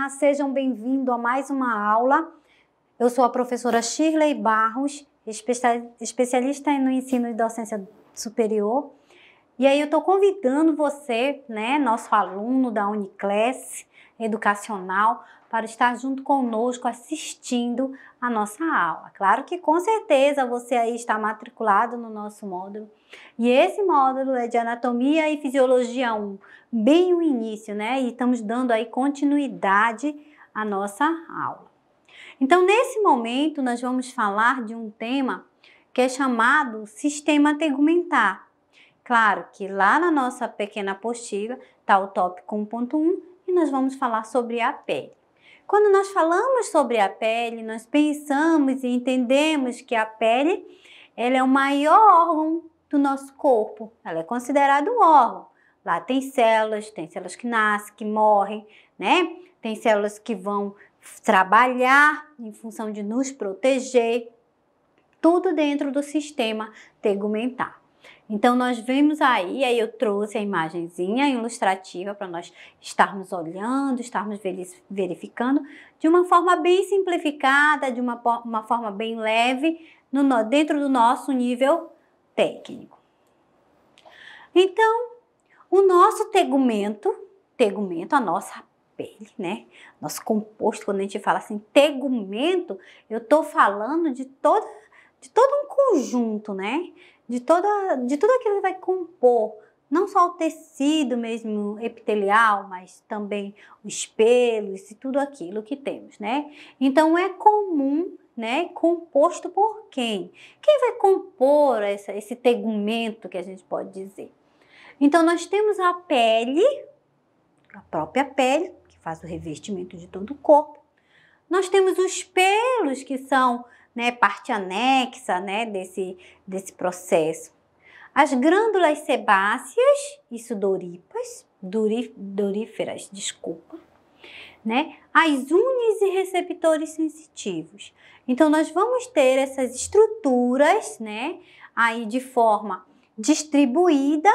Olá, sejam bem-vindos a mais uma aula. Eu sou a professora Shirley Barros, especialista no ensino e docência superior. E aí eu estou convidando você, nosso aluno da Uniclass Educacional, para estar junto conosco assistindo a nossa aula. Claro que com certeza você aí está matriculado no nosso módulo. E esse módulo é de Anatomia e Fisiologia 1, bem o início, E estamos dando aí continuidade à nossa aula. Então, nesse momento, nós vamos falar de um tema que é chamado sistema tegumentar. Claro que lá na nossa pequena apostila está o tópico 1.1 e nós vamos falar sobre a pele. Quando nós falamos sobre a pele, nós pensamos e entendemos que a pele ela é o maior órgão do nosso corpo. Ela é considerada um órgão. Lá tem células que nascem, que morrem, Tem células que vão trabalhar em função de nos proteger. Tudo dentro do sistema tegumentar. Então, nós vemos aí eu trouxe a imagenzinha ilustrativa para nós estarmos olhando, estarmos verificando de uma forma bem simplificada, de uma forma bem leve, dentro do nosso nível técnico. Então, o nosso tegumento, a nossa pele, Nosso composto, quando a gente fala assim, tegumento, eu estou falando de todo um conjunto, De tudo aquilo que vai compor, não só o tecido mesmo epitelial, mas também os pelos e tudo aquilo que temos, Então, é comum, composto por quem? Quem vai compor esse tegumento que a gente pode dizer? Então, nós temos a pele, a própria pele, que faz o revestimento de todo o corpo. Nós temos os pelos, que são parte anexa desse processo. As glândulas sebáceas e sudoríferas, As unhas e receptores sensitivos. Então, nós vamos ter essas estruturas, aí de forma distribuída,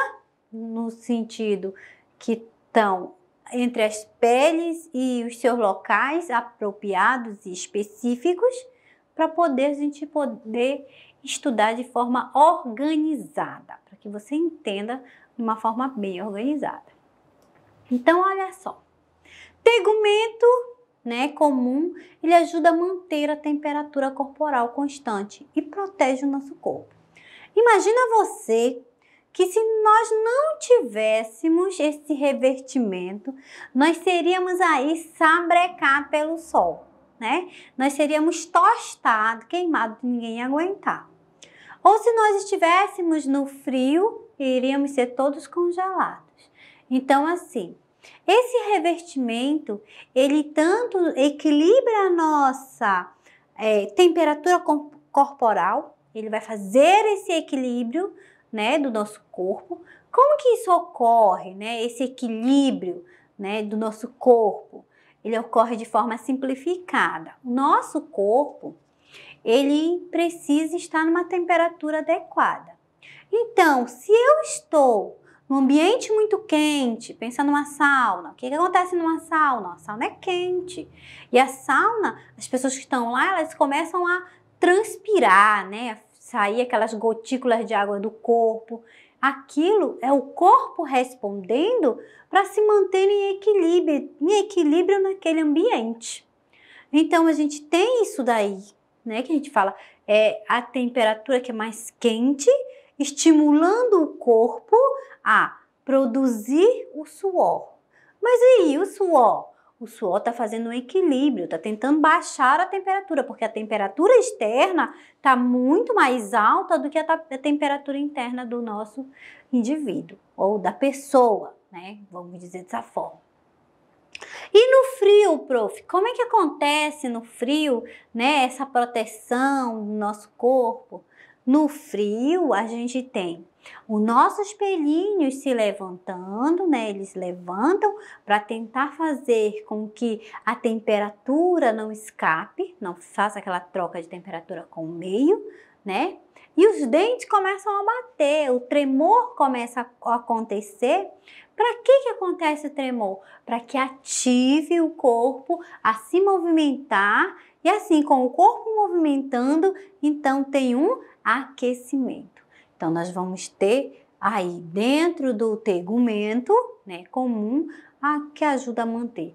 no sentido que estão entre as peles e os seus locais apropriados e específicos, para a gente poder estudar de forma organizada, para que você entenda de uma forma bem organizada. Então, olha só, tegumento, comum, ele ajuda a manter a temperatura corporal constante e protege o nosso corpo. Imagina você que se nós não tivéssemos esse revestimento, nós seríamos aí sabrecados pelo sol, Nós seríamos tostados, queimados, ninguém ia aguentar. Ou se nós estivéssemos no frio, iríamos ser todos congelados. Então, assim, esse revestimento, ele tanto equilibra a nossa temperatura corporal, ele vai fazer esse equilíbrio, do nosso corpo. Como que isso ocorre, Esse equilíbrio, do nosso corpo? Ele ocorre de forma simplificada. O nosso corpo, ele precisa estar numa temperatura adequada. Então, se eu estou num ambiente muito quente, pensa numa sauna, o que acontece numa sauna? A sauna é quente. E a sauna, as pessoas que estão lá, elas começam a transpirar, A sair aquelas gotículas de água do corpo. Aquilo é o corpo respondendo para se manter em equilíbrio naquele ambiente. Então, a gente tem isso daí, que a gente fala, a temperatura que é mais quente, estimulando o corpo a produzir o suor. Mas e aí, o suor? O suor está fazendo um equilíbrio, está tentando baixar a temperatura, porque a temperatura externa está muito mais alta do que a temperatura interna do nosso indivíduo, ou da pessoa, Vamos dizer dessa forma. E no frio, prof, como é que acontece no frio, essa proteção do nosso corpo? No frio, a gente tem os nossos pelinhos se levantando, Eles levantam para tentar fazer com que a temperatura não escape, não faça aquela troca de temperatura com o meio, E os dentes começam a bater, o tremor começa a acontecer. Para que acontece o tremor? Para que ative o corpo a se movimentar e assim, com o corpo movimentando, então tem um aquecimento. Então, nós vamos ter aí dentro do tegumento, né, comum, que ajuda a manter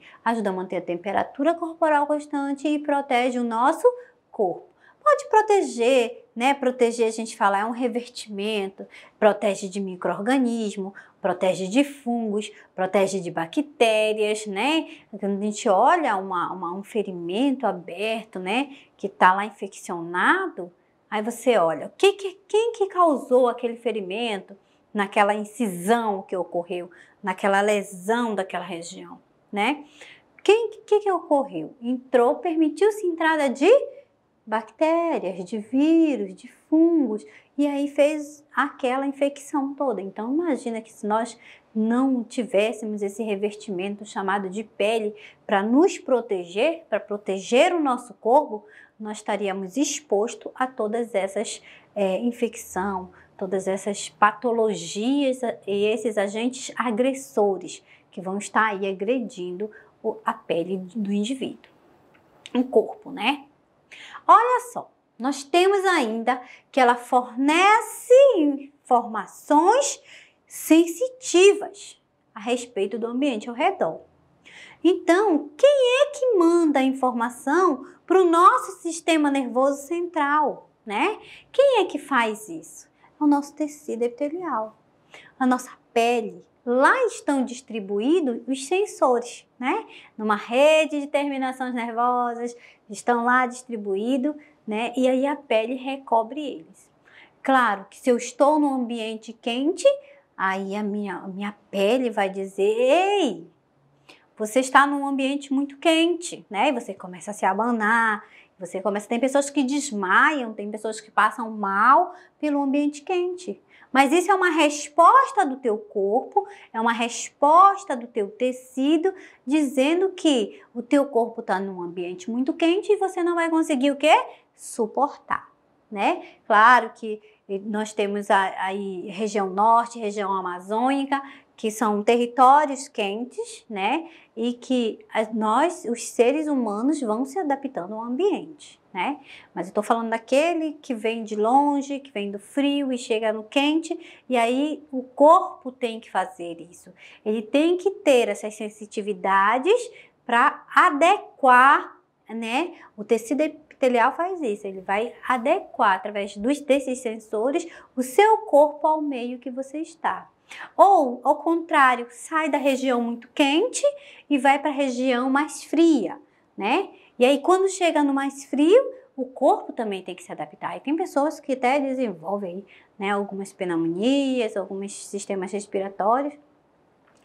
a temperatura corporal constante e protege o nosso corpo. Pode proteger, né? Proteger, a gente fala, é um revertimento, protege de micro-organismo, protege de fungos, protege de bactérias, né? Quando a gente olha um ferimento aberto, né? Que está lá infeccionado, aí você olha, quem que causou aquele ferimento naquela incisão que ocorreu, naquela lesão daquela região, né? Que ocorreu? Entrou, permitiu-se entrada de bactérias, de vírus, de fungos, e aí fez aquela infecção toda. Então, imagina que se nós não tivéssemos esse revertimento chamado de pele para nos proteger, para proteger o nosso corpo, nós estaríamos expostos a todas essas infecções, todas essas patologias e esses agentes agressores que vão estar aí agredindo a pele do indivíduo, o corpo, né? Olha só, nós temos ainda que ela fornece informações sensitivas a respeito do ambiente ao redor. Então, quem é que manda a informação para o nosso sistema nervoso central, né? Quem é que faz isso? É o nosso tecido epitelial, a nossa pele. Lá estão distribuídos os sensores, né? Numa rede de terminações nervosas, estão lá distribuídos, né? E aí a pele recobre eles. Claro que se eu estou num ambiente quente, aí a minha pele vai dizer, ei, você está num ambiente muito quente, né? E você começa a se abanar, tem pessoas que desmaiam, tem pessoas que passam mal pelo ambiente quente. Mas isso é uma resposta do teu corpo, é uma resposta do teu tecido, dizendo que o teu corpo está num ambiente muito quente e você não vai conseguir o quê? Suportar, né? Claro que nós temos aí região norte, região amazônica, que são territórios quentes, né? E que nós, os seres humanos, vão se adaptando ao ambiente, né? Mas eu tô falando daquele que vem de longe, que vem do frio e chega no quente, e aí o corpo tem que fazer isso. Ele tem que ter essas sensitividades para adequar, né? O tecido epitelial faz isso, ele vai adequar através desses sensores o seu corpo ao meio que você está. Ou, ao contrário, sai da região muito quente e vai para a região mais fria, né? E aí, quando chega no mais frio, o corpo também tem que se adaptar. E tem pessoas que até desenvolvem, né, algumas pneumonias, alguns sistemas respiratórios,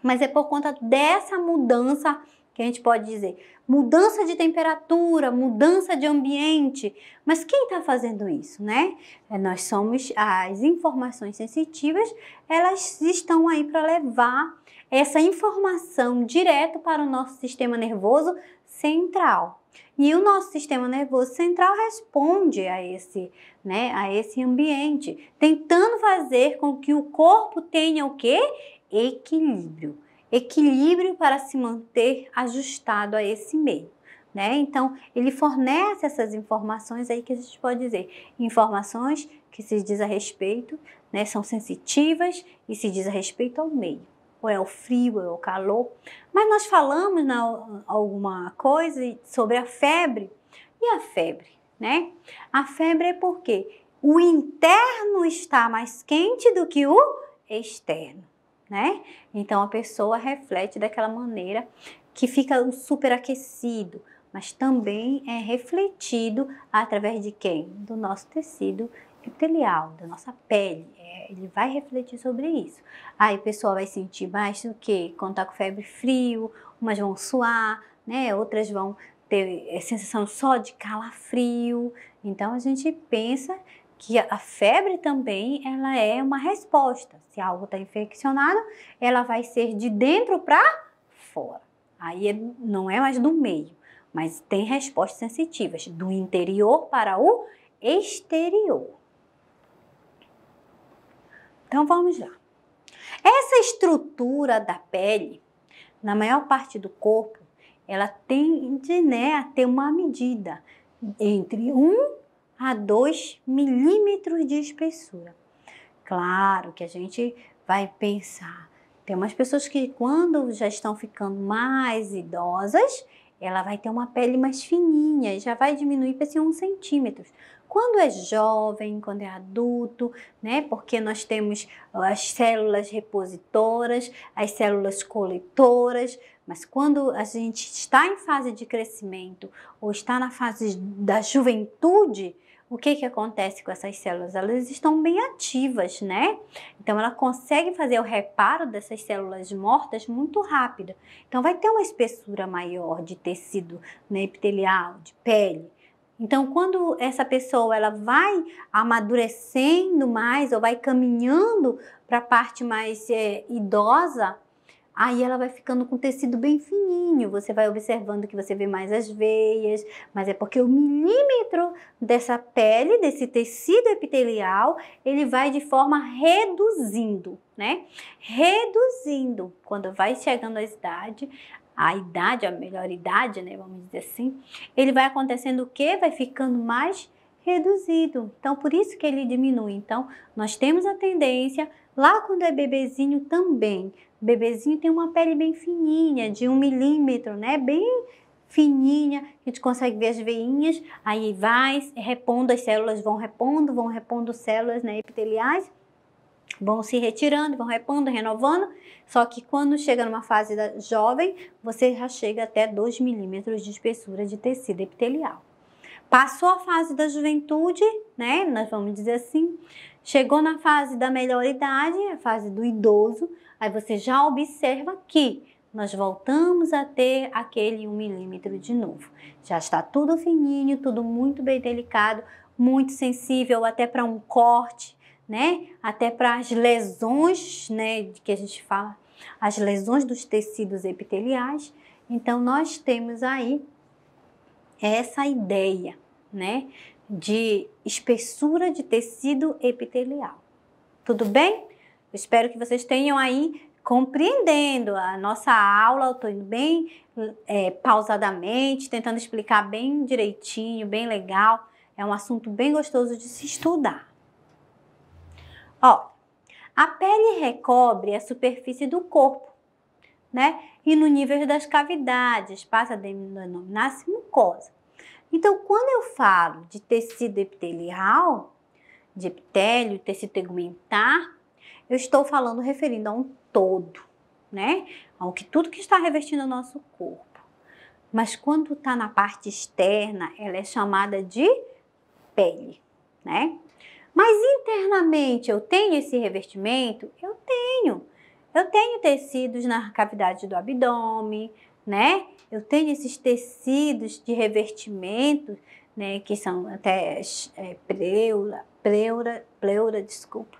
mas é por conta dessa mudança que a gente pode dizer, mudança de temperatura, mudança de ambiente. Mas quem está fazendo isso, né? Nós somos, as informações sensitivas, elas estão aí para levar essa informação direto para o nosso sistema nervoso central. E o nosso sistema nervoso central responde a esse, né, a esse ambiente, tentando fazer com que o corpo tenha o quê? Equilíbrio. Equilíbrio para se manter ajustado a esse meio, né? Então, ele fornece essas informações aí que a gente pode dizer, informações que se diz a respeito, né? São sensitivas e se diz a respeito ao meio. Ou é o frio, ou é o calor. Mas nós falamos alguma coisa sobre a febre. E a febre, né? A febre é porque o interno está mais quente do que o externo, né? Então a pessoa reflete daquela maneira que fica superaquecido, mas também é refletido através de quem? Do nosso tecido epitelial, da nossa pele. Ele vai refletir sobre isso. Aí a pessoa vai sentir mais do que quando tá com febre frio, umas vão suar, né? Outras vão ter sensação só de calafrio. Então a gente pensa que a febre também ela é uma resposta. Se algo está infeccionado, ela vai ser de dentro para fora. Aí não é mais do meio, mas tem respostas sensitivas do interior para o exterior. Então vamos lá. Essa estrutura da pele, na maior parte do corpo, ela tende, né, a ter uma medida entre 1 a 2 milímetros de espessura. Claro que a gente vai pensar, tem umas pessoas que quando já estão ficando mais idosas, ela vai ter uma pele mais fininha e já vai diminuir para esses 1 centímetro. Quando é jovem, quando é adulto, né? Porque nós temos as células repositoras, as células coletoras, mas quando a gente está em fase de crescimento ou está na fase da juventude, o que acontece com essas células? Elas estão bem ativas, né? Então, ela consegue fazer o reparo dessas células mortas muito rápido. Então, vai ter uma espessura maior de tecido, né, epitelial, de pele. Então, quando essa pessoa ela vai amadurecendo mais ou vai caminhando para a parte mais idosa, aí ela vai ficando com tecido bem fininho, você vai observando que você vê mais as veias, mas é porque o milímetro dessa pele, desse tecido epitelial, ele vai de forma reduzindo, né? Reduzindo, quando vai chegando a idade, a melhor idade, né, vamos dizer assim, ele vai acontecendo o quê? Vai ficando mais reduzido. Então, por isso que ele diminui. Então, nós temos a tendência, lá quando é bebezinho também, o bebezinho tem uma pele bem fininha, de 1 milímetro, né, bem fininha, a gente consegue ver as veinhas, aí vai repondo, as células vão repondo células, né, epiteliais, vão se retirando, vão repondo, renovando, só que quando chega numa fase jovem, você já chega até 2 milímetros de espessura de tecido epitelial. Passou a fase da juventude, né, nós vamos dizer assim, chegou na fase da melhor idade, a fase do idoso, aí você já observa que nós voltamos a ter aquele 1 milímetro de novo. Já está tudo fininho, tudo muito bem delicado, muito sensível até para um corte, né? Até para as lesões, né, que a gente fala, as lesões dos tecidos epiteliais. Então, nós temos aí essa ideia, né, de espessura de tecido epitelial. Tudo bem? Eu espero que vocês tenham aí compreendendo a nossa aula. Eu estou indo bem pausadamente, tentando explicar bem direitinho, bem legal. É um assunto bem gostoso de se estudar. Ó, a pele recobre a superfície do corpo, né? E no nível das cavidades, passa a denominar-se mucosa. Então, quando eu falo de tecido epitelial, de epitélio, tecido tegumentar, eu estou falando referindo a um todo, né? Ao que tudo que está revestindo o nosso corpo. Mas quando está na parte externa, ela é chamada de pele, né? Mas internamente eu tenho esse revestimento? Eu tenho. Eu tenho tecidos na cavidade do abdômen, né? Eu tenho esses tecidos de revestimento, né? Que são até pleura, desculpa,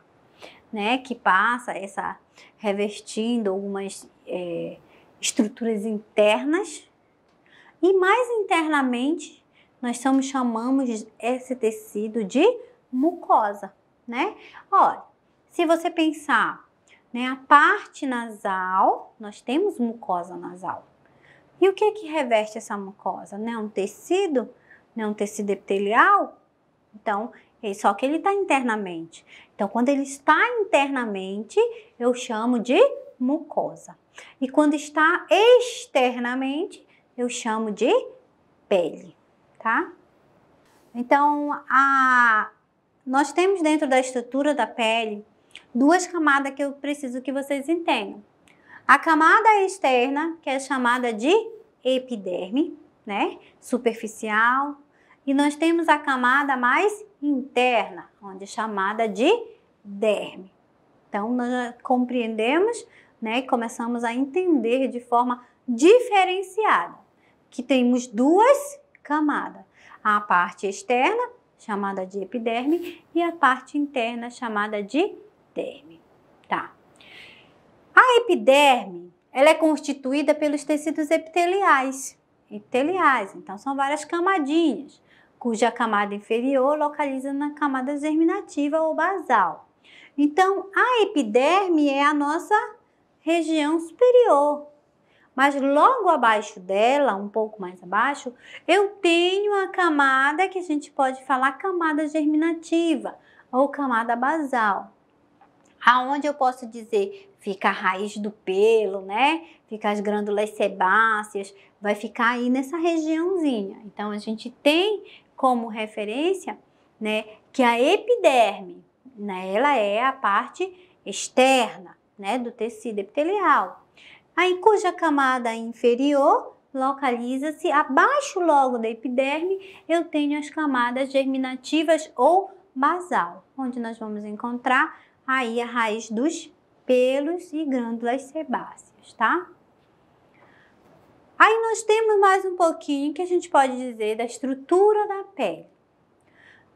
né? Que passa essa revestindo algumas estruturas internas. E mais internamente, nós chamamos esse tecido de mucosa, né? Olha, se você pensar, né, a parte nasal, nós temos mucosa nasal. E o que reveste essa mucosa? Né? Um tecido, né, um tecido epitelial? Então, só que ele está internamente. Então, quando ele está internamente, eu chamo de mucosa. E quando está externamente, eu chamo de pele, tá? Então, nós temos dentro da estrutura da pele 2 camadas que eu preciso que vocês entendam. A camada externa, que é chamada de epiderme, né? Superficial. E nós temos a camada mais interna, onde é chamada de derme. Então, nós já compreendemos, né? E começamos a entender de forma diferenciada que temos 2 camadas. A parte externa, chamada de epiderme, e a parte interna, chamada de derme, tá? A epiderme, ela é constituída pelos tecidos epiteliais, então são várias camadinhas, cuja camada inferior localiza na camada germinativa ou basal. Então, a epiderme é a nossa região superior. Mas logo abaixo dela, um pouco mais abaixo, eu tenho a camada que a gente pode falar camada germinativa ou camada basal. Aonde eu posso dizer, fica a raiz do pelo, né? Fica as glândulas sebáceas, vai ficar aí nessa regiãozinha. Então, a gente tem como referência, né, que a epiderme, né, ela é a parte externa, né, do tecido epitelial. Aí, cuja camada inferior localiza-se abaixo logo da epiderme, eu tenho as camadas germinativas ou basal, onde nós vamos encontrar aí a raiz dos pelos e glândulas sebáceas, tá? Aí nós temos mais um pouquinho que a gente pode dizer da estrutura da pele.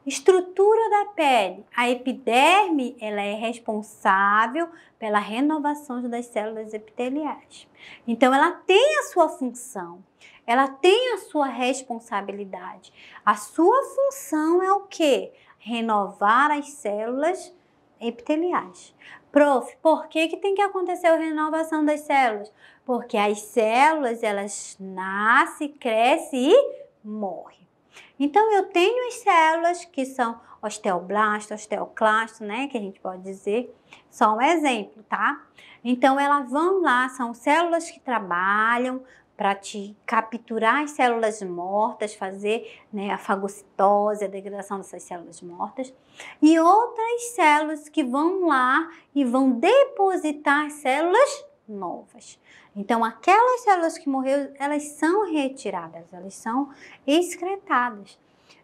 Estrutura da pele. A epiderme, ela é responsável pela renovação das células epiteliais. Então, ela tem a sua função, ela tem a sua responsabilidade. A sua função é o quê? Renovar as células epiteliais. Prof, por que tem que acontecer a renovação das células? Porque as células, elas nascem, crescem e morrem. Então, eu tenho as células que são osteoblasto, osteoclasto, né? Que a gente pode dizer, só um exemplo, tá? Então, elas vão lá, são células que trabalham para te capturar as células mortas, fazer, né, a fagocitose, a degradação dessas células mortas. E outras células que vão lá e vão depositar as células novas. Então, aquelas células que morreram, elas são retiradas, elas são excretadas.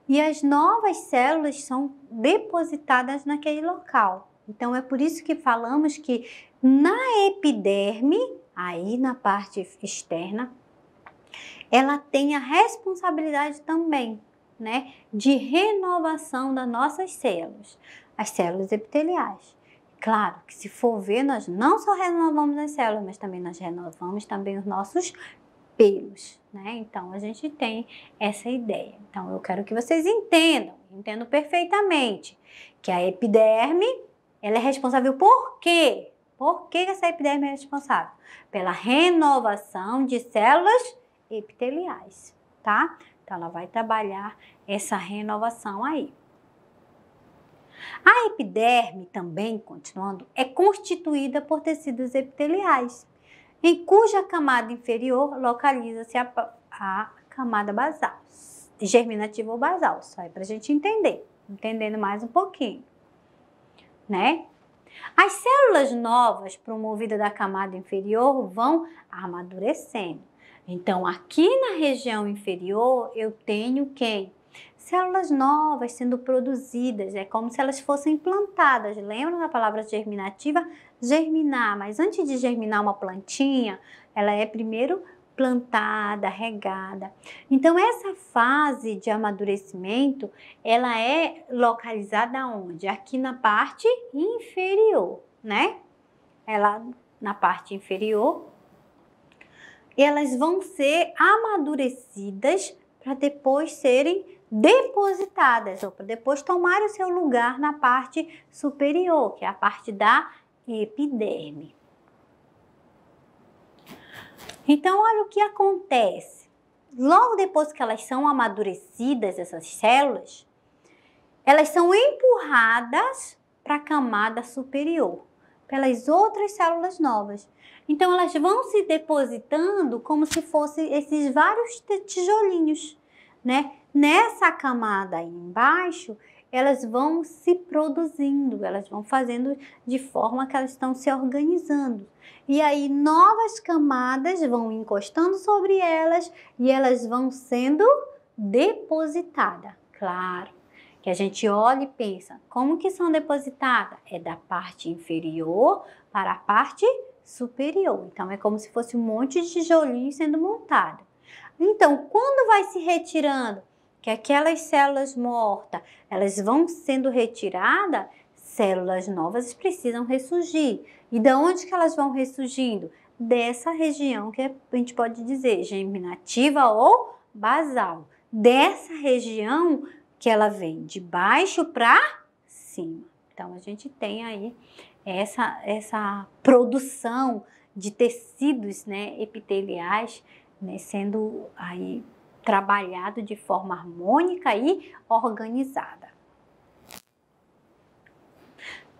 E as novas células são depositadas naquele local. Então, é por isso que falamos que na epiderme, aí na parte externa, ela tem a responsabilidade também, né, de renovação das nossas células, as células epiteliais. Claro que se for ver, nós não só renovamos as células, mas também nós renovamos também os nossos pelos, né? Então, a gente tem essa ideia. Então, eu quero que vocês entendam perfeitamente que a epiderme, ela é responsável por quê? Por que essa epiderme é responsável? Pela renovação de células epiteliais, tá? Então, ela vai trabalhar essa renovação aí. A epiderme também, continuando, é constituída por tecidos epiteliais, em cuja camada inferior localiza-se a camada basal, germinativa ou basal, só é para a gente entendendo mais um pouquinho, né? As células novas promovidas da camada inferior vão amadurecendo. Então, aqui na região inferior, eu tenho quem? Células novas sendo produzidas, é como se elas fossem plantadas. Lembram da palavra germinativa? Germinar, mas antes de germinar uma plantinha, ela é primeiro plantada, regada. Então, essa fase de amadurecimento, ela é localizada onde? Aqui na parte inferior, né? Ela, na parte inferior, elas vão ser amadurecidas para depois serem depositadas, ou para depois tomar o seu lugar na parte superior, que é a parte da epiderme. Então, olha o que acontece. Logo depois que elas são amadurecidas, essas células, elas são empurradas para a camada superior, pelas outras células novas. Então, elas vão se depositando como se fossem esses vários tijolinhos, né? Nessa camada aí embaixo, elas vão se produzindo, elas vão fazendo de forma que elas estão se organizando. E aí, novas camadas vão encostando sobre elas e elas vão sendo depositadas. Claro que a gente olha e pensa, como que são depositadas? É da parte inferior para a parte superior. Então, é como se fosse um monte de tijolinhos sendo montado. Então, quando vai se retirando, que aquelas células mortas, elas vão sendo retiradas, células novas precisam ressurgir. E de onde que elas vão ressurgindo? Dessa região que a gente pode dizer germinativa ou basal. Dessa região que ela vem de baixo para cima. Então, a gente tem aí essa produção de tecidos, né, epiteliais, né, sendo aí trabalhado de forma harmônica e organizada.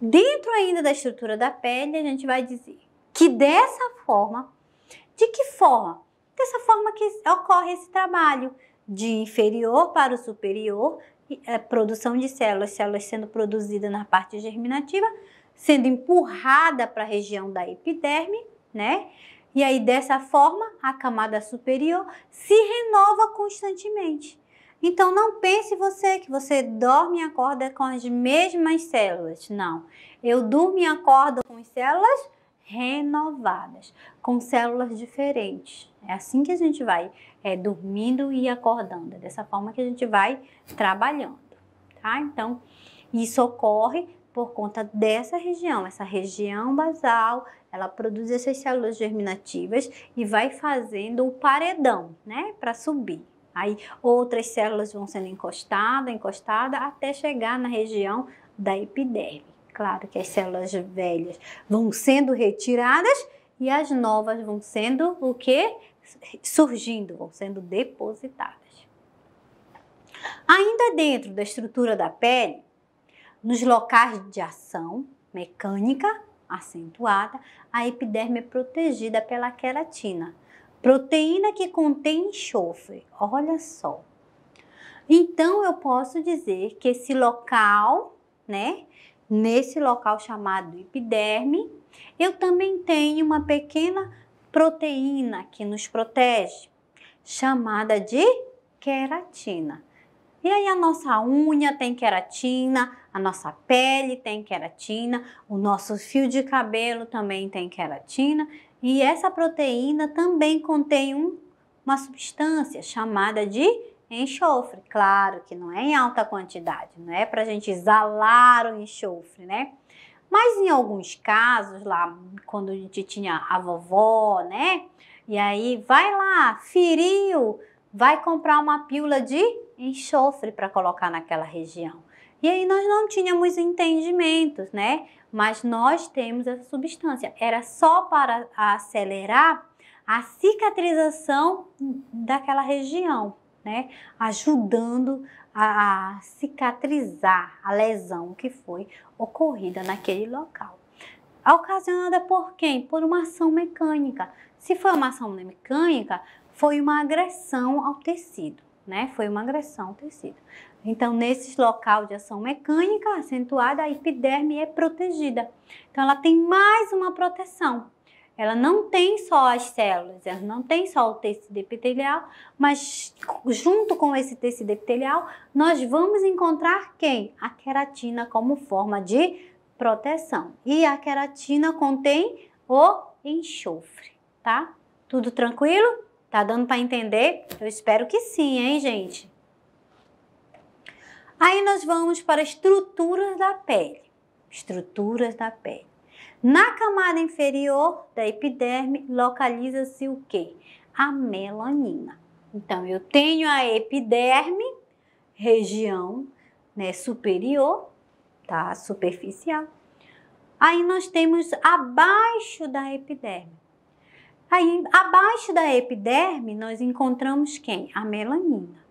Dentro ainda da estrutura da pele, a gente vai dizer que dessa forma, de que forma? Dessa forma que ocorre esse trabalho de inferior para o superior, a produção de células sendo produzida na parte germinativa, sendo empurrada para a região da epiderme, né? E aí, dessa forma, a camada superior se renova constantemente. Então, não pense que você dorme e acorda com as mesmas células. Não. Eu durmo e acordo com células renovadas, com células diferentes. É assim que a gente vai dormindo e acordando. É dessa forma que a gente vai trabalhando, tá? Então, isso ocorre por conta dessa região. Essa região basal, ela produz essas células germinativas e vai fazendo o paredão, né, para subir. Aí outras células vão sendo encostadas até chegar na região da epiderme. Claro que as células velhas vão sendo retiradas e as novas vão sendo o quê? Surgindo, vão sendo depositadas. Ainda dentro da estrutura da pele, nos locais de ação mecânica acentuada, a epiderme é protegida pela queratina, proteína que contém enxofre. Olha só. Então, eu posso dizer que esse local, né? Nesse local chamado epiderme, eu também tenho uma pequena proteína que nos protege, chamada de queratina. E aí a nossa unha tem queratina, a nossa pele tem queratina, o nosso fio de cabelo também tem queratina e essa proteína também contém uma substância chamada de enxofre. Claro que não é em alta quantidade, não é para a gente exalar o enxofre, né? Mas em alguns casos, lá quando a gente tinha a vovó, né? E aí vai lá, feriu, vai comprar uma pílula de enxofre para colocar naquela região. E aí nós não tínhamos entendimentos, né? Mas nós temos essa substância. Era só para acelerar a cicatrização daquela região, né? Ajudando a cicatrizar a lesão que foi ocorrida naquele local. Ocasionada por quem? Por uma ação mecânica. Se foi uma ação mecânica, foi uma agressão ao tecido, né? Foi uma agressão ao tecido. Então, nesse local de ação mecânica acentuada, a epiderme é protegida. Então, ela tem mais uma proteção. Ela não tem só as células, ela não tem só o tecido epitelial, mas junto com esse tecido epitelial, nós vamos encontrar quem? A queratina como forma de proteção. E a queratina contém o enxofre, tá? Tudo tranquilo? Tá dando para entender? Eu espero que sim, hein, gente? Aí nós vamos para estruturas da pele. Estruturas da pele. Na camada inferior da epiderme, localiza-se o quê? A melanina. Então, eu tenho a epiderme, região, né, superior, tá? Superficial. Aí nós temos abaixo da epiderme. Aí, abaixo da epiderme, nós encontramos quem? A melanina,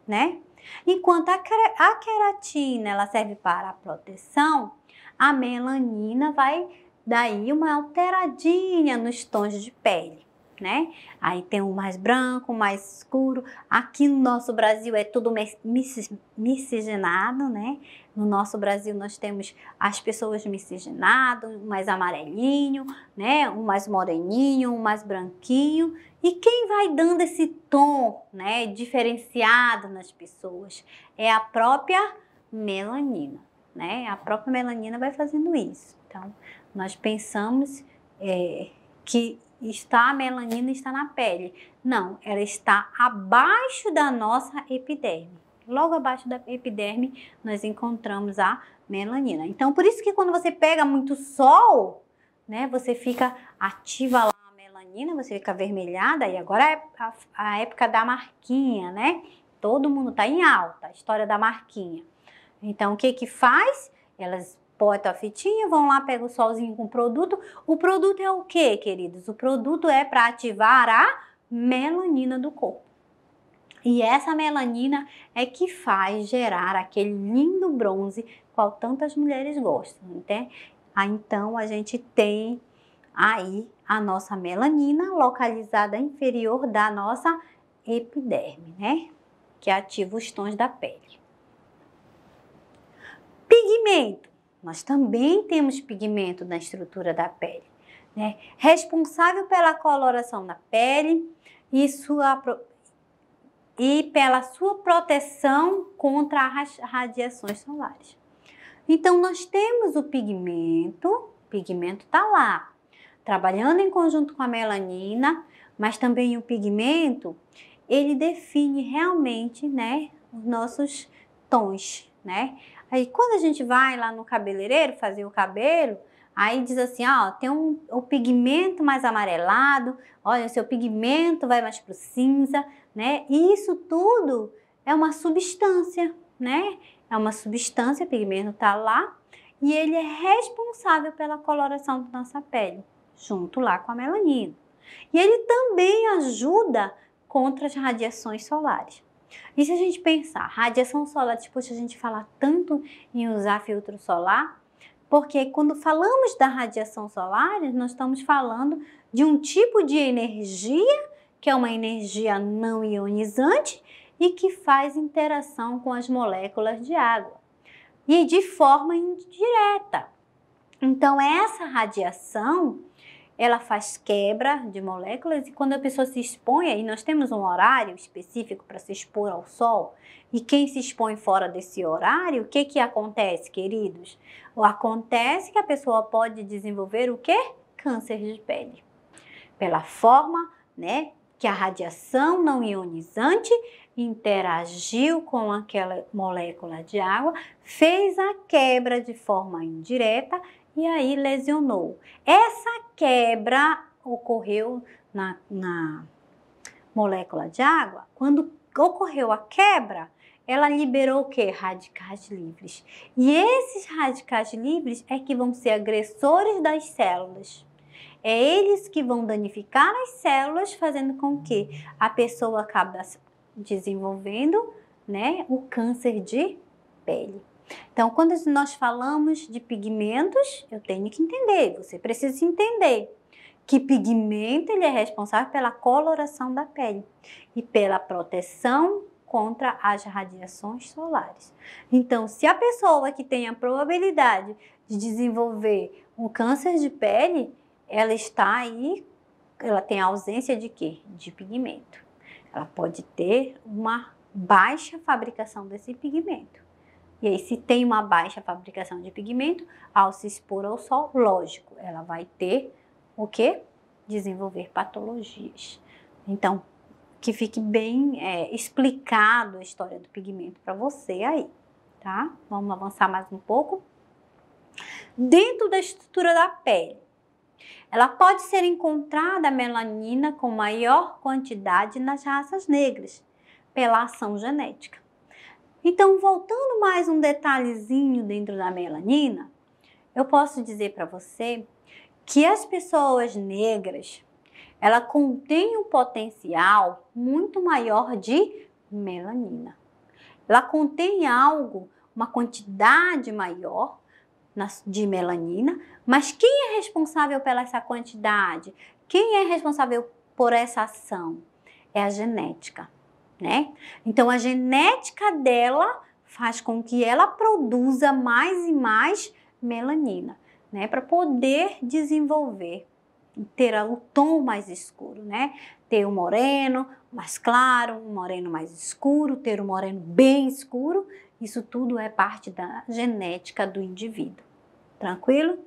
né? Enquanto a queratina, ela serve para a proteção, a melanina vai daí uma alteradinha nos tons de pele, né? Aí tem o mais branco, o mais escuro. Aqui no nosso Brasil é tudo miscigenado, né? No nosso Brasil nós temos as pessoas miscigenadas, um mais amarelinho, né? Um mais moreninho, um mais branquinho. E quem vai dando esse tom, né, diferenciado nas pessoas é a própria melanina, né? A própria melanina vai fazendo isso. Então, nós pensamos que a melanina está na pele. Não, ela está abaixo da nossa epiderme. Logo abaixo da epiderme, nós encontramos a melanina. Então, por isso que quando você pega muito sol, né, você fica ativa lá a melanina, você fica avermelhada, e agora é a época da marquinha, né? Todo mundo está em alta, a história da marquinha. Então, o que que faz? Elas botam a fitinha, vão lá, pegam o solzinho com o produto. O produto é o quê, queridos? O produto é para ativar a melanina do corpo. E essa melanina é que faz gerar aquele lindo bronze qual tantas mulheres gostam, né? Então, a gente tem aí a nossa melanina localizada inferior da nossa epiderme, né? Que ativa os tons da pele. Pigmento. Nós também temos pigmento na estrutura da pele, né? Responsável pela coloração da pele e pela sua proteção contra as radiações solares. Então, nós temos o pigmento está lá, trabalhando em conjunto com a melanina, mas também o pigmento, ele define realmente, né, os nossos tons, né? Aí, quando a gente vai lá no cabeleireiro fazer o cabelo, aí diz assim, ó, tem o pigmento mais amarelado, olha, o seu pigmento vai mais pro cinza, né? E isso tudo é uma substância, né? É uma substância, o pigmento tá lá, e ele é responsável pela coloração da nossa pele, junto lá com a melanina. E ele também ajuda contra as radiações solares. E se a gente pensar, radiação solar, depois a gente fala tanto em usar filtro solar, porque quando falamos da radiação solar, nós estamos falando de um tipo de energia, que é uma energia não ionizante e que faz interação com as moléculas de água e de forma indireta. Então, essa radiação, ela faz quebra de moléculas e quando a pessoa se expõe, aí nós temos um horário específico para se expor ao sol, e quem se expõe fora desse horário, o que acontece, queridos? Acontece que a pessoa pode desenvolver o quê? Câncer de pele. Pela forma, né, que a radiação não ionizante interagiu com aquela molécula de água, fez a quebra de forma indireta e aí lesionou. Essa quebra ocorreu na molécula de água. Quando ocorreu a quebra, ela liberou o quê? Radicais livres. E esses radicais livres é que vão ser agressores das células. É eles que vão danificar as células, fazendo com que a pessoa acabe desenvolvendo, né, o câncer de pele. Então, quando nós falamos de pigmentos, eu tenho que entender, você precisa entender que pigmento ele é responsável pela coloração da pele e pela proteção contra as radiações solares. Então, se a pessoa que tem a probabilidade de desenvolver um câncer de pele, ela está aí, ela tem ausência de quê? De pigmento. Ela pode ter uma baixa fabricação desse pigmento. E aí, se tem uma baixa fabricação de pigmento, ao se expor ao sol, lógico, ela vai ter o quê? Desenvolver patologias. Então, que fique bem explicado a história do pigmento para você aí, tá? Vamos avançar mais um pouco. Dentro da estrutura da pele, ela pode ser encontrada a melanina com maior quantidade nas raças negras, pela ação genética. Então, voltando mais um detalhezinho dentro da melanina, eu posso dizer para você que as pessoas negras, ela contém um potencial muito maior de melanina. Ela contém algo, uma quantidade maior de melanina, mas quem é responsável pela essa quantidade? Quem é responsável por essa ação? É a genética, né? Então, a genética dela faz com que ela produza mais e mais melanina, né? Para poder desenvolver, ter o tom mais escuro, né? Ter um moreno mais claro, um moreno mais escuro, ter um moreno bem escuro, isso tudo é parte da genética do indivíduo. Tranquilo?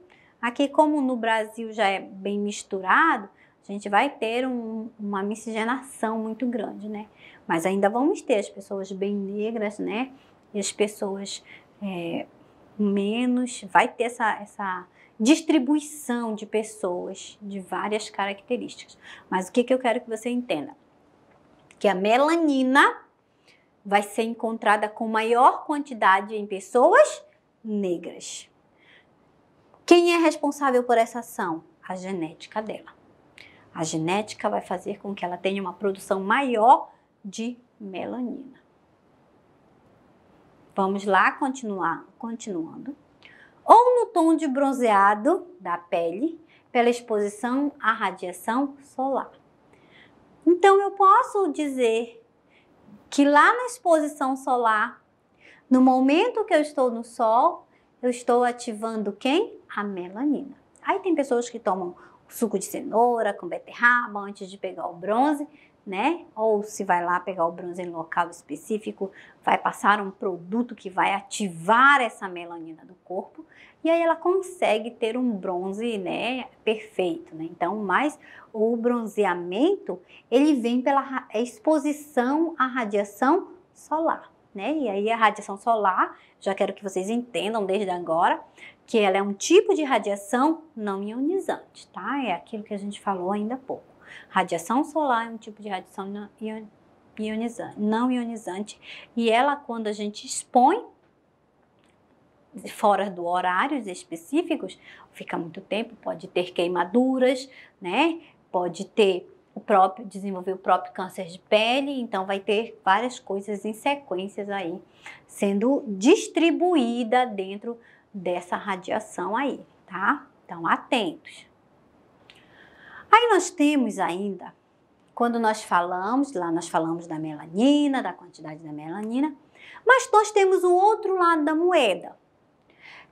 Aqui, como no Brasil já é bem misturado, a gente vai ter uma miscigenação muito grande, né? Mas ainda vamos ter as pessoas bem negras, né? E as pessoas menos, vai ter essa distribuição de pessoas de várias características. Mas o que eu quero que você entenda? Que a melanina vai ser encontrada com maior quantidade em pessoas negras. Quem é responsável por essa ação? A genética dela. A genética vai fazer com que ela tenha uma produção maior de melanina. Vamos lá, continuando. Ou no tom de bronzeado da pele, pela exposição à radiação solar. Então, eu posso dizer que lá na exposição solar, no momento que eu estou no sol, eu estou ativando quem? A melanina. Aí tem pessoas que tomam suco de cenoura com beterraba antes de pegar o bronze, né? Ou se vai lá pegar o bronze em local específico, vai passar um produto que vai ativar essa melanina do corpo e aí ela consegue ter um bronze, né, perfeito, né? Então, mas o bronzeamento, ele vem pela exposição à radiação solar, né? E aí a radiação solar, já quero que vocês entendam desde agora, que ela é um tipo de radiação não ionizante, tá? É aquilo que a gente falou ainda há pouco. Radiação solar é um tipo de radiação não ionizante e ela, quando a gente expõe fora do horários específicos, fica muito tempo, pode ter queimaduras, né? Pode ter desenvolver o próprio câncer de pele, então vai ter várias coisas em sequências aí sendo distribuída dentro dessa radiação aí, tá? Então, atentos. Aí nós temos ainda, quando nós falamos da melanina, da quantidade da melanina, mas nós temos o outro lado da moeda.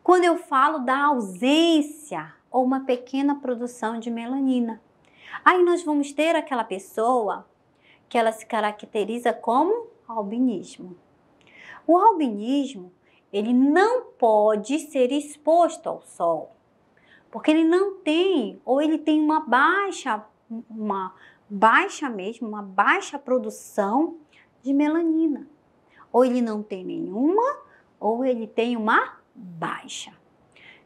Quando eu falo da ausência ou uma pequena produção de melanina. Aí nós vamos ter aquela pessoa que ela se caracteriza como albinismo. O albinismo, ele não pode ser exposto ao sol, porque ele não tem, ou ele tem uma baixa produção de melanina. Ou ele não tem nenhuma, ou ele tem uma baixa.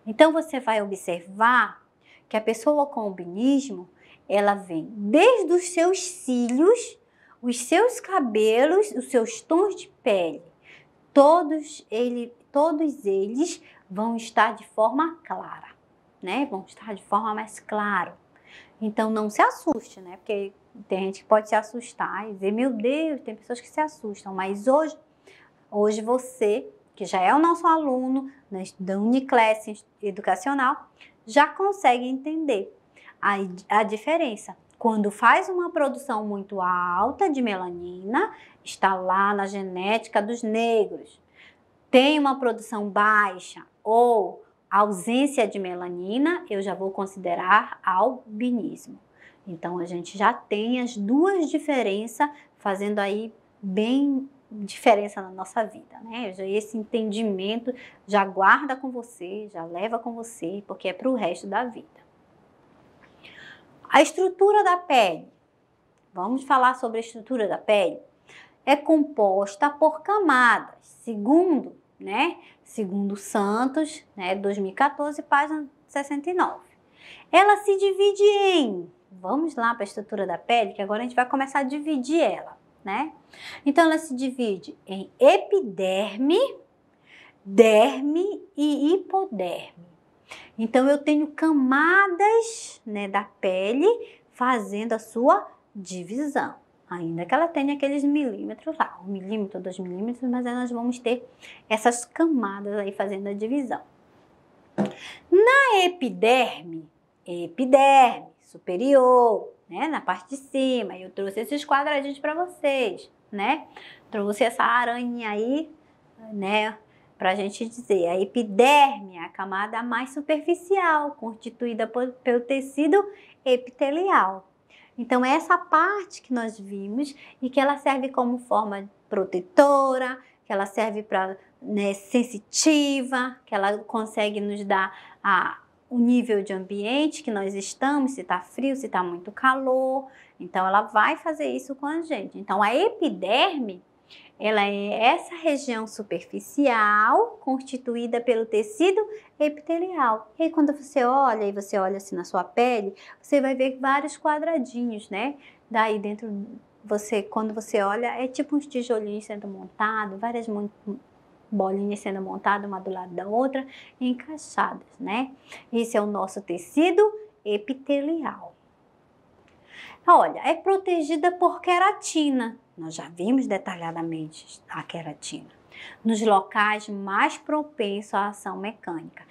Então, você vai observar que a pessoa com albinismo, ela vem desde os seus cílios, os seus cabelos, os seus tons de pele. Todos eles vão estar de forma clara, né? Vão estar de forma mais clara. Então, não se assuste, né? Porque tem gente que pode se assustar e dizer, meu Deus, tem pessoas que se assustam. Mas hoje você, que já é o nosso aluno da Uniclass Educacional, já consegue entender a diferença. Quando faz uma produção muito alta de melanina, está lá na genética dos negros. Tem uma produção baixa ou ausência de melanina, eu já vou considerar albinismo. Então, a gente já tem as duas diferenças, fazendo aí bem diferença na nossa vida, né? Esse entendimento já guarda com você, já leva com você, porque é para o resto da vida. A estrutura da pele. Vamos falar sobre a estrutura da pele. É composta por camadas, segundo Santos, 2014, página 69. Ela se divide em, vamos lá para a estrutura da pele, que agora a gente vai começar a dividir ela, né? Então, ela se divide em epiderme, derme e hipoderme. Então, eu tenho camadas, da pele fazendo a sua divisão. Ainda que ela tenha aqueles milímetros lá, 1 milímetro, 2 milímetros, mas aí nós vamos ter essas camadas aí fazendo a divisão. Na epiderme superior, na parte de cima, eu trouxe esses quadradinhos para vocês, Trouxe essa aranha aí, para a gente dizer, a epiderme é a camada mais superficial, constituída pelo tecido epitelial. Então, é essa parte que nós vimos e que ela serve como forma protetora, que ela serve para sensitiva, que ela consegue nos dar o nível de ambiente que nós estamos, se está frio, se está muito calor. Então, ela vai fazer isso com a gente. Então, a epiderme, ela é essa região superficial constituída pelo tecido epitelial. E aí, quando você olha assim na sua pele, você vai ver vários quadradinhos, Daí dentro, quando você olha, é tipo uns tijolinhos sendo montados, várias bolinhas sendo montadas uma do lado da outra, encaixadas, né? Esse é o nosso tecido epitelial. Olha, é protegida por queratina. Nós já vimos detalhadamente a queratina. Nos locais mais propensos à ação mecânica.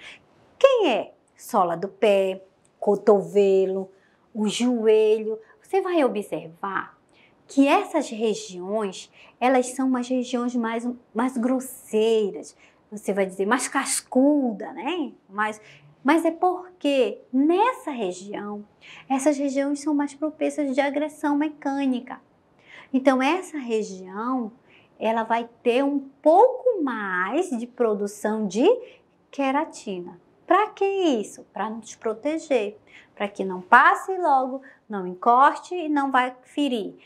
Quem é? Sola do pé, cotovelo, o joelho. Você vai observar que essas regiões, elas são umas regiões mais grosseiras. Você vai dizer mais cascuda, né? Mas é porque nessa região, essas regiões são mais propensas de agressão mecânica. Então, essa região, ela vai ter um pouco mais de produção de queratina. Para que isso? Para nos proteger, para que não passe logo, não encoste e não vai ferir.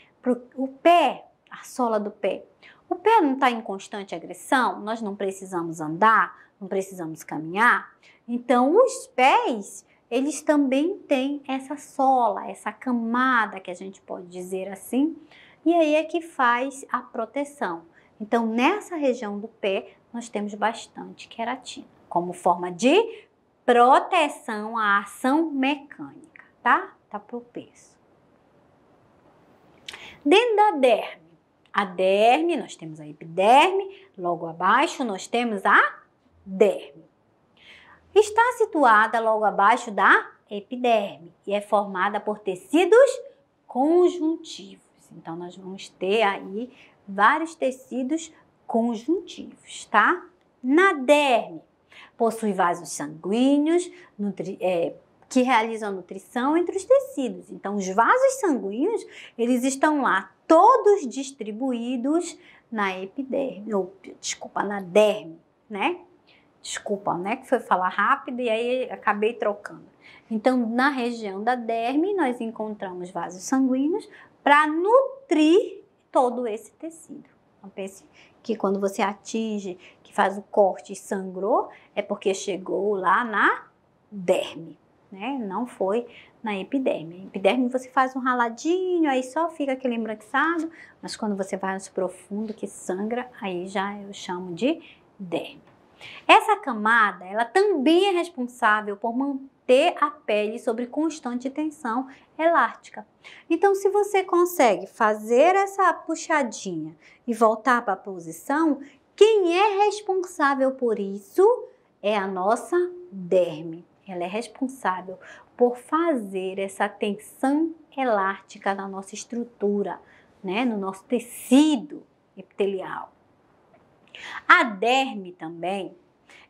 O pé, a sola do pé. O pé não está em constante agressão, nós não precisamos andar, não precisamos caminhar. Então, os pés, eles também têm essa sola, essa camada, que a gente pode dizer assim, e aí é que faz a proteção. Então, nessa região do pé, nós temos bastante queratina, como forma de proteção à ação mecânica, tá? Tá propenso. Dentro da derme, a derme, nós temos a epiderme, logo abaixo nós temos a derme. Está situada logo abaixo da epiderme e é formada por tecidos conjuntivos. Então, nós vamos ter aí vários tecidos conjuntivos, tá? Na derme, possui vasos sanguíneos que realizam a nutrição entre os tecidos. Então, os vasos sanguíneos, eles estão lá todos distribuídos na epiderme, na derme, né? Desculpa, né? Que foi falar rápido e aí acabei trocando. Então, na região da derme, nós encontramos vasos sanguíneos para nutrir todo esse tecido. Então, pense que quando você atinge, que faz o corte e sangrou, é porque chegou lá na derme, né? Não foi na epiderme. Na epiderme você faz um raladinho, aí só fica aquele embranquiçado, mas quando você vai mais profundo, que sangra, aí já eu chamo de derme. Essa camada, ela também é responsável por manter a pele sob constante tensão elástica. Então, se você consegue fazer essa puxadinha e voltar para a posição, quem é responsável por isso é a nossa derme. Ela é responsável por fazer essa tensão elástica na nossa estrutura, né, no nosso tecido epitelial. A derme também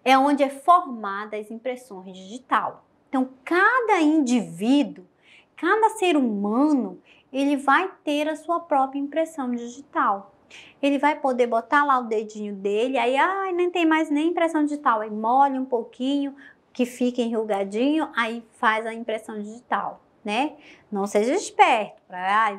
é onde é formada as impressões digital. Então, cada indivíduo, cada ser humano, ele vai ter a sua própria impressão digital. Ele vai poder botar lá o dedinho dele, aí nem tem mais nem impressão digital, aí molha um pouquinho, que fica enrugadinho, aí faz a impressão digital, né? Não seja esperto,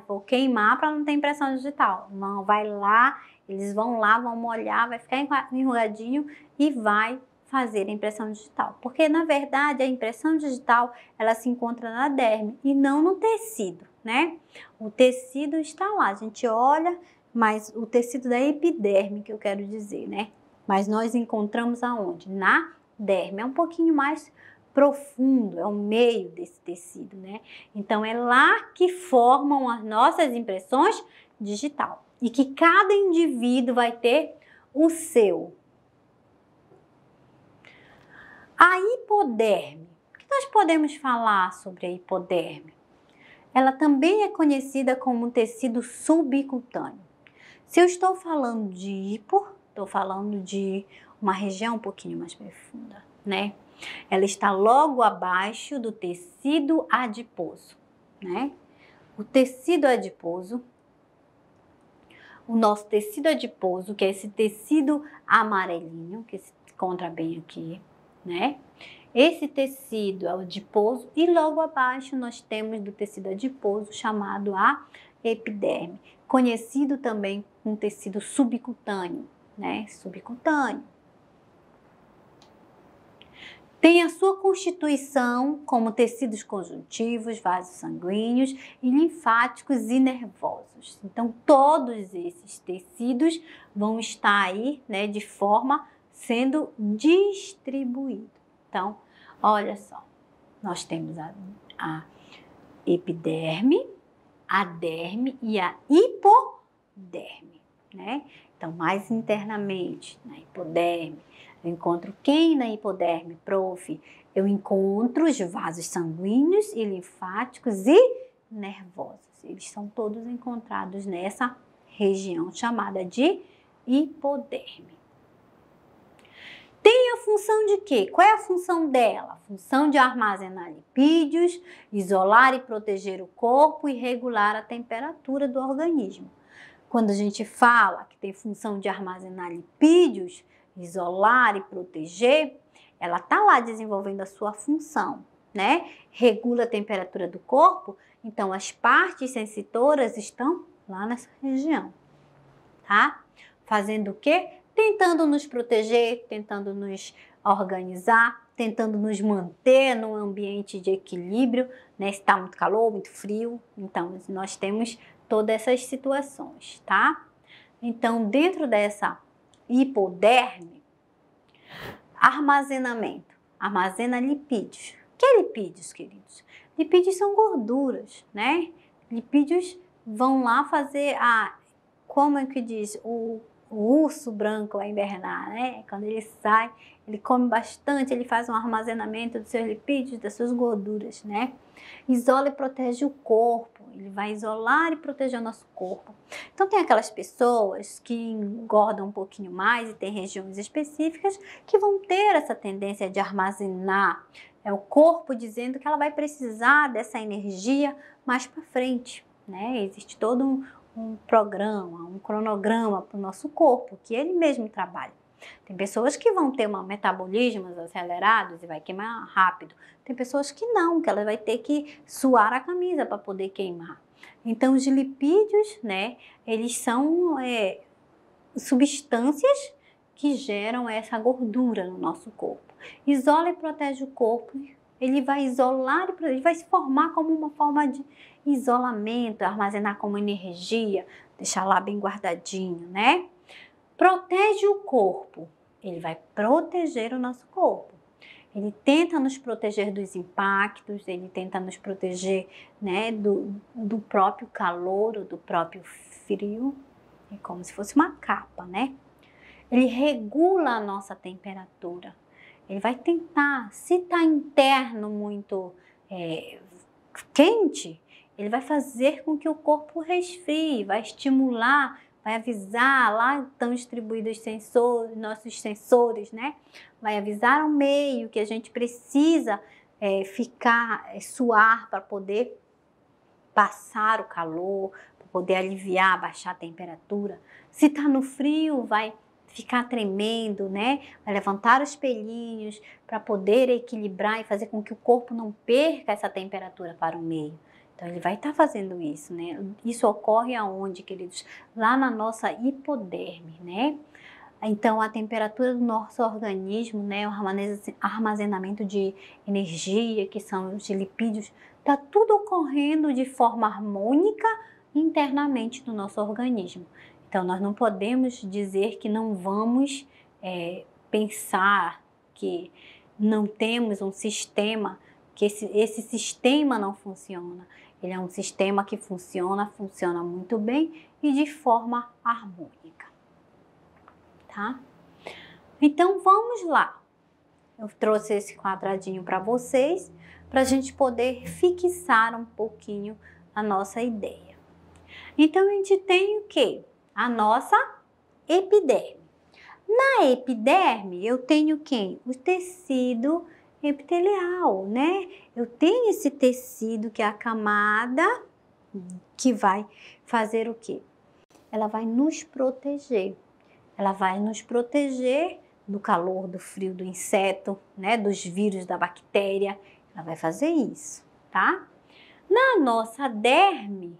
vou queimar para não ter impressão digital. Não, vai lá, eles vão lá, vão molhar, vai ficar enrugadinho e vai fazer a impressão digital. Porque, na verdade, a impressão digital, ela se encontra na derme e não no tecido, né? O tecido está lá, a gente olha, mas o tecido da epiderme, que eu quero dizer, né? Mas nós encontramos aonde? Na derme. É um pouquinho mais profundo, é o meio desse tecido, né? Então, é lá que formam as nossas impressões digital. E que cada indivíduo vai ter o seu. A hipoderme. O que nós podemos falar sobre a hipoderme? Ela também é conhecida como tecido subcutâneo. Se eu estou falando de hipo, estou falando de uma região um pouquinho mais profunda, né? Ela está logo abaixo do tecido adiposo, né? O tecido adiposo, o nosso tecido adiposo, que é esse tecido amarelinho, que se encontra bem aqui, né? Esse tecido adiposo e logo abaixo nós temos do tecido adiposo chamado a epiderme, conhecido também como tecido subcutâneo, né? Subcutâneo. Tem a sua constituição como tecidos conjuntivos, vasos sanguíneos e linfáticos e nervosos. Então, todos esses tecidos vão estar aí, né, de forma sendo distribuído. Então, olha só, nós temos a epiderme, a derme e a hipoderme, né? Então, mais internamente, na hipoderme, eu encontro quem na hipoderme, prof? Eu encontro os vasos sanguíneos e linfáticos e nervosos. Eles são todos encontrados nessa região chamada de hipoderme. Tem a função de quê? Qual é a função dela? A função de armazenar lipídios, isolar e proteger o corpo e regular a temperatura do organismo. Quando a gente fala que tem função de armazenar lipídios, isolar e proteger, ela está lá desenvolvendo a sua função, né? Regula a temperatura do corpo, então as partes sensitoras estão lá nessa região, tá? Fazendo o quê? Tentando nos proteger, tentando nos organizar, tentando nos manter num ambiente de equilíbrio, né? Se está muito calor, muito frio, então nós temos todas essas situações, tá? Então, dentro dessa hipoderme, armazenamento, armazena lipídios. O que é lipídios, queridos? Lipídios são gorduras, né? Lipídios vão lá fazer como é que diz, o urso branco a hibernar, né? Quando ele sai, ele come bastante, ele faz um armazenamento dos seus lipídios, das suas gorduras, né? Isola e protege o corpo, ele vai isolar e proteger o nosso corpo. Então tem aquelas pessoas que engordam um pouquinho mais e tem regiões específicas que vão ter essa tendência de armazenar. É o corpo dizendo que ela vai precisar dessa energia mais para frente, né? Existe todo um programa, um cronograma para o nosso corpo, que ele mesmo trabalha. Tem pessoas que vão ter metabolismos acelerados e vai queimar rápido. Tem pessoas que não, que ela vai ter que suar a camisa para poder queimar. Então, os lipídios, né, eles são substâncias que geram essa gordura no nosso corpo. Isola e protege o corpo. Ele vai isolar, ele vai se formar como uma forma de isolamento, armazenar como energia, deixar lá bem guardadinho, né? Protege o corpo, ele vai proteger o nosso corpo. Ele tenta nos proteger dos impactos, ele tenta nos proteger, né, do próprio calor, do próprio frio. É como se fosse uma capa, né? Ele regula a nossa temperatura. Ele vai tentar, se está interno muito quente, ele vai fazer com que o corpo resfrie, vai estimular, vai avisar, lá estão distribuídos os sensores, nossos sensores, né? Vai avisar ao meio que a gente precisa suar para poder passar o calor, para poder aliviar, baixar a temperatura. Se está no frio, vai ficar tremendo, né? Vai levantar os pelinhos para poder equilibrar e fazer com que o corpo não perca essa temperatura para o meio. Então, ele vai estar fazendo isso, né? Isso ocorre aonde, queridos? Lá na nossa hipoderme, né? Então, a temperatura do nosso organismo, né? O armazenamento de energia, que são os lipídios, está tudo ocorrendo de forma harmônica internamente no nosso organismo. Então, nós não podemos dizer que não vamos pensar que não temos um sistema, que esse sistema não funciona. Ele é um sistema que funciona muito bem e de forma harmônica, tá? Então, vamos lá. Eu trouxe esse quadradinho para vocês, para a gente poder fixar um pouquinho a nossa ideia. Então, a gente tem o quê? A nossa epiderme. Na epiderme, eu tenho quem? O tecido epitelial, né? Eu tenho esse tecido que é a camada que vai fazer o quê? Ela vai nos proteger. Ela vai nos proteger do calor, do frio, do inseto, né? Dos vírus, da bactéria. Ela vai fazer isso, tá? Na nossa derme,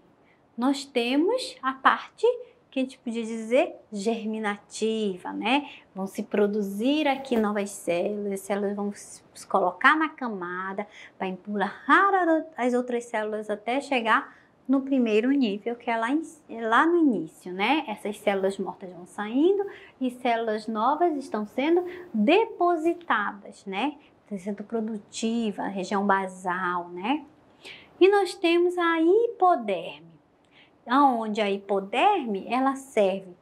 nós temos a parte que a gente podia dizer germinativa, né? Vão se produzir aqui novas células, as células vão se colocar na camada, vai empurrar as outras células até chegar no primeiro nível, que é lá no início, né? Essas células mortas vão saindo e células novas estão sendo depositadas, né? Estão sendo produtiva, a região basal, né? E nós temos a hipoderme, onde a hipoderme, ela serve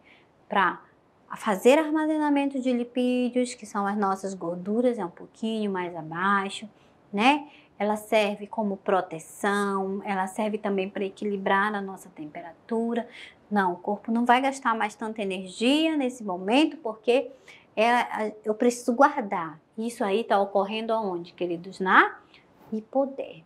para fazer armazenamento de lipídios, que são as nossas gorduras, é um pouquinho mais abaixo, né? Ela serve como proteção, ela serve também para equilibrar a nossa temperatura. Não, o corpo não vai gastar mais tanta energia nesse momento, porque eu preciso guardar. Isso aí está ocorrendo aonde, queridos? Na hipoderme,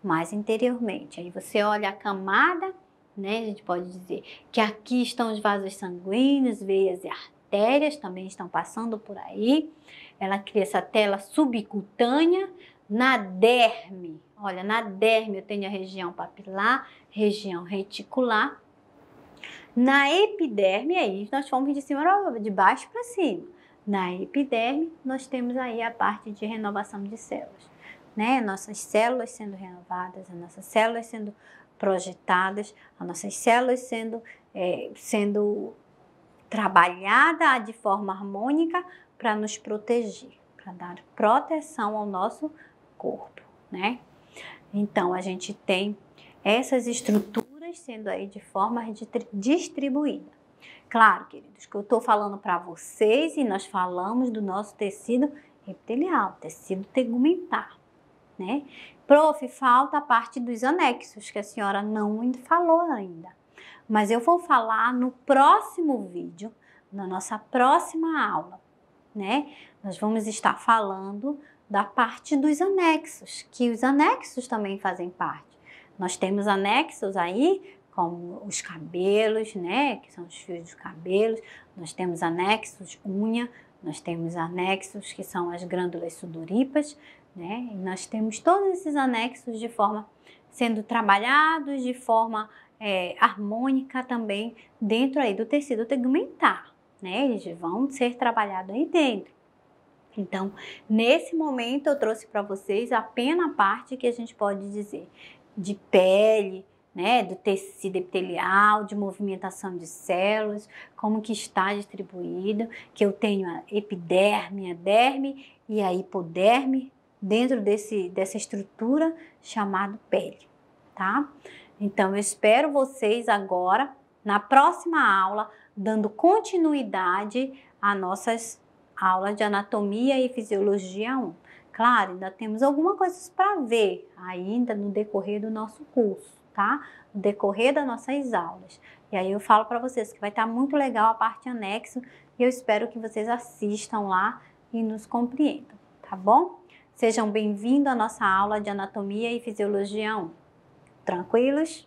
mais interiormente. Aí você olha a camada, né? A gente pode dizer que aqui estão os vasos sanguíneos, veias e artérias também estão passando por aí. Ela cria essa tela subcutânea. Na derme, olha, na derme eu tenho a região papilar, região reticular. Na epiderme, aí nós fomos de baixo para cima. Na epiderme, nós temos aí a parte de renovação de células, né? Nossas células sendo renovadas, as nossas células sendo projetadas, as nossas células sendo trabalhadas de forma harmônica para nos proteger, para dar proteção ao nosso corpo, né? Então, a gente tem essas estruturas sendo aí de forma distribuída. Claro, queridos, que eu estou falando para vocês e nós falamos do nosso tecido epitelial, tecido tegumentar, né? Prof, falta a parte dos anexos, que a senhora não falou ainda. Mas eu vou falar no próximo vídeo, na nossa próxima aula, né? Nós vamos estar falando da parte dos anexos, que os anexos também fazem parte. Nós temos anexos aí, como os cabelos, né, que são os fios dos cabelos, nós temos anexos unha, nós temos anexos que são as glândulas sudoríparas, né, e nós temos todos esses anexos de forma sendo trabalhados de forma harmônica também dentro aí do tecido tegumentar, né, eles vão ser trabalhados aí dentro. Então, nesse momento eu trouxe para vocês apenas a parte que a gente pode dizer de pele, né, do tecido epitelial, de movimentação de células, como que está distribuído, que eu tenho a epiderme, a derme e a hipoderme dentro dessa estrutura chamada pele, tá? Então, eu espero vocês agora, na próxima aula, dando continuidade às nossas aulas de anatomia e fisiologia 1. Claro, ainda temos algumas coisas para ver ainda no decorrer do nosso curso, tá? No decorrer das nossas aulas. E aí eu falo para vocês que vai estar muito legal a parte anexo e eu espero que vocês assistam lá e nos compreendam, tá bom? Sejam bem-vindos à nossa aula de anatomia e fisiologia 1. Tranquilos?